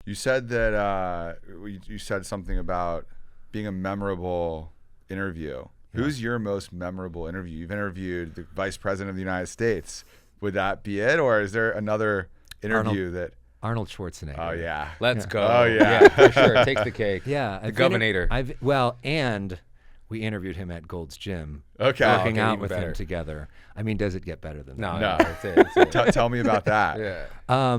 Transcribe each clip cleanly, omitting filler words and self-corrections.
You said that you said something about being a memorable interview. Yeah. Who's your most memorable interview? You've interviewed the Vice President of the United States. Would that be it, or is there another interview that? Arnold Schwarzenegger. Oh yeah, let's go. Oh yeah, for sure. Takes the cake. Yeah, the governor. And we interviewed him at Gold's Gym. Okay, working out with him together. I mean, does it get better than that? No. That's it. Tell me about that. Yeah.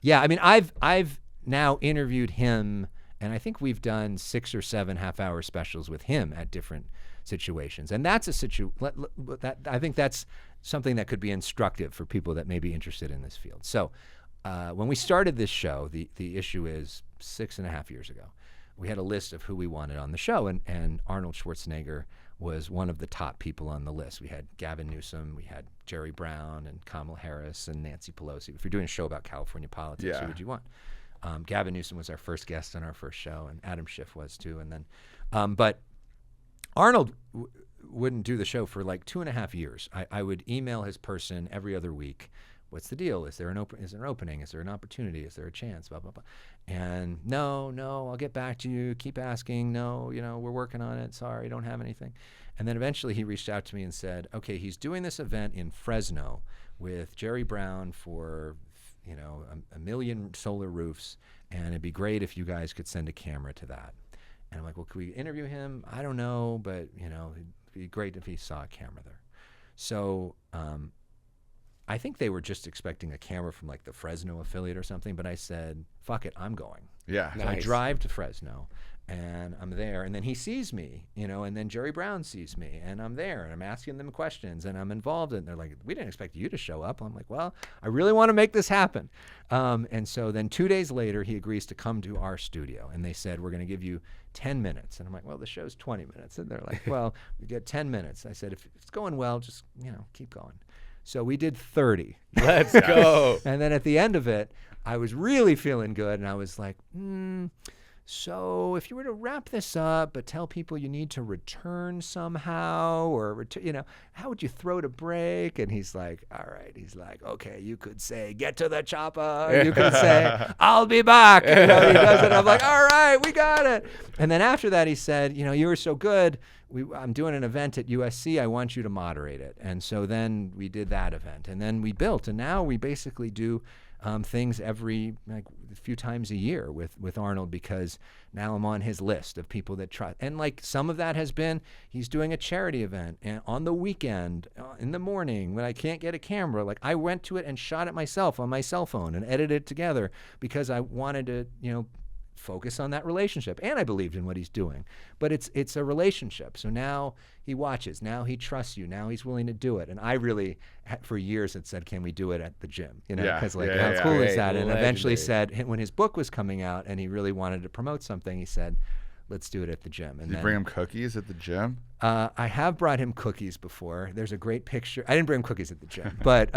Yeah. I mean, I've now interviewed him, and I think we've done 6 or 7 half-hour specials with him at different situations, and that's I think that's something that could be instructive for people that may be interested in this field. So, when we started this show, the issue is 6.5 years ago. We had a list of who we wanted on the show, and Arnold Schwarzenegger was one of the top people on the list. We had Gavin Newsom, we had Jerry Brown, and Kamala Harris, and Nancy Pelosi. If you're doing a show about California politics, who would you want? Gavin Newsom was our first guest on our first show, and Adam Schiff was too. And then, but Arnold wouldn't do the show for like 2.5 years. I would email his person every other week. What's the deal? Is there an opening? Is there an opportunity? Is there a chance? Blah, blah, blah. And no, I'll get back to you. Keep asking. No, we're working on it. Sorry, don't have anything. And then eventually he reached out to me and said, okay, he's doing this event in Fresno with Jerry Brown for, a million solar roofs, and it'd be great if you guys could send a camera to that. And I'm like, well, could we interview him? I don't know, but, it'd be great if he saw a camera there. So, I think they were just expecting a camera from like the Fresno affiliate or something, but I said, fuck it, I'm going. Yeah. So I drive to Fresno, and I'm there, and then he sees me, and then Jerry Brown sees me, and I'm there, and I'm asking them questions, and I'm involved, and they're like, we didn't expect you to show up. I'm like, well, I really want to make this happen. And so then 2 days later, he agrees to come to our studio, and they said, we're going to give you 10 minutes. And I'm like, well, the show's 20 minutes. And they're like, well, we get 10 minutes. I said, if it's going well, just, keep going. So we did 30. Let's go. And then at the end of it, I was really feeling good, and I was like, so if you were to wrap this up but tell people you need to return somehow, or how would you throw to break? And he's like, all right. He's like, okay, you could say, get to the chopper. You could say, I'll be back. He does it. I'm like, all right, we got it. And then after that, he said, you were so good. I'm doing an event at USC. I want you to moderate it. And so then we did that event, and then we built, and now we basically do things every a few times a year with Arnold, because now I'm on his list of people that try. And like some of that has been, he's doing a charity event, and on the weekend, in the morning when I can't get a camera, like I went to it and shot it myself on my cell phone and edited it together because I wanted to, focus on that relationship, and I believed in what he's doing. But it's a relationship. So now he watches, now he trusts you, now he's willing to do it. And I really, for years, had said, can we do it at the gym? Because how cool is that? And eventually said, when his book was coming out and he really wanted to promote something, he said, let's do it at the gym. And Did you bring him cookies at the gym? I have brought him cookies before. There's a great picture. I didn't bring him cookies at the gym, but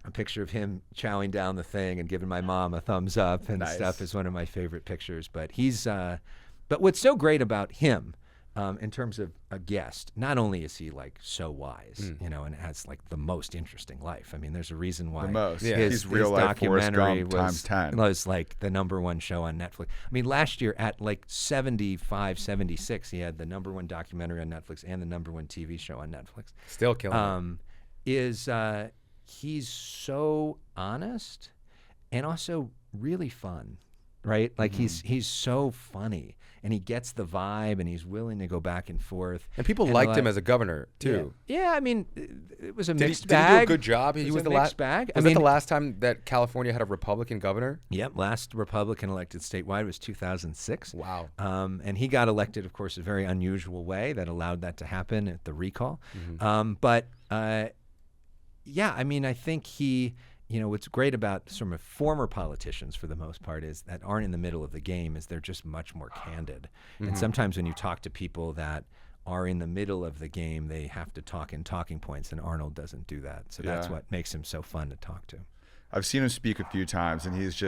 a picture of him chowing down the thing and giving my mom a thumbs up and stuff is one of my favorite pictures. But but what's so great about him, in terms of a guest, not only is he like so wise, and has like the most interesting life. I mean, there's a reason why his real life Forrest Gump times 10 was like the #1 show on Netflix. I mean, last year at like 75, 76, he had the #1 documentary on Netflix and the #1 TV show on Netflix. Still killing it. He's so honest and also really fun, right? Like he's so funny, and he gets the vibe, and he's willing to go back and forth. And people liked him as a governor too. Yeah, I mean, it was a mixed bag. Did he do a good job? He was the mixed bag. Was that the last time that California had a Republican governor? Yep, last Republican elected statewide was 2006. Wow. And he got elected, of course, a very unusual way that allowed that to happen at the recall. Yeah, I mean, I think what's great about sort of former politicians for the most part is that aren't in the middle of the game is they're just much more candid. And sometimes when you talk to people that are in the middle of the game, they have to talk in talking points, and Arnold doesn't do that. So that's what makes him so fun to talk to. I've seen him speak a few times, and he's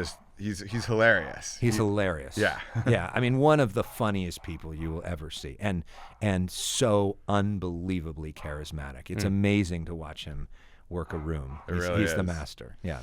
hilarious. He's hilarious. Yeah. Yeah. I mean, one of the funniest people you will ever see, and so unbelievably charismatic. It's amazing to watch him work a room. He's the master. Yeah.